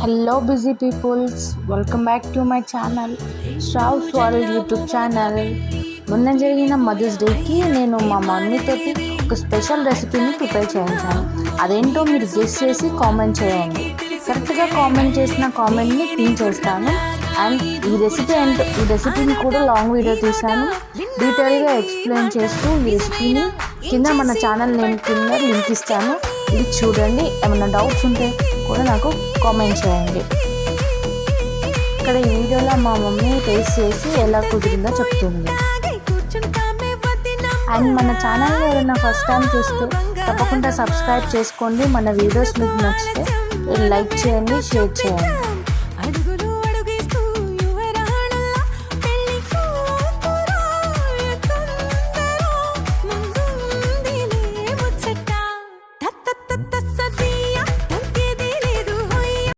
Hello busy peoples, welcome back to my channel Sravs world YouTube channel. మొన్న జరిగిన mothers డేకి నేను మా మమ్మీతోటి ఒక స్పెషల్ రెసిపీని ప్రిపేర్ చేయించాను. అదేంటో మీరు గెస్ చేసి కామెంట్ చేయండి. కరెక్ట్గా కామెంట్ చేసిన కామెంట్ని పిన్ చేస్తాను. అండ్ ఈ రెసిపీని కూడా లాంగ్ వీడియో తీశాను. డీటెయిల్గా ఎక్స్ప్లెయిన్ చేస్తూ ఈ రెసిపీని కింద మన ఛానల్ నేమ్ కింద లింక్ ఇస్తాను. ఇది చూడండి. ఏమైనా డౌట్స్ ఉంటే కూడా నాకు కామెంట్ చేయండి. ఇక్కడ ఈ వీడియోలో మా మమ్మీ టేస్ట్ చేసి ఎలా కుదిరిందో చెప్తుంది. అండ్ మన ఛానల్ ఎవరైనా ఫస్ట్ టైం చూస్తే తప్పకుండా సబ్స్క్రైబ్ చేసుకోండి. మన వీడియోస్ మీకు నచ్చితే లైక్ చేయండి, షేర్ చేయండి.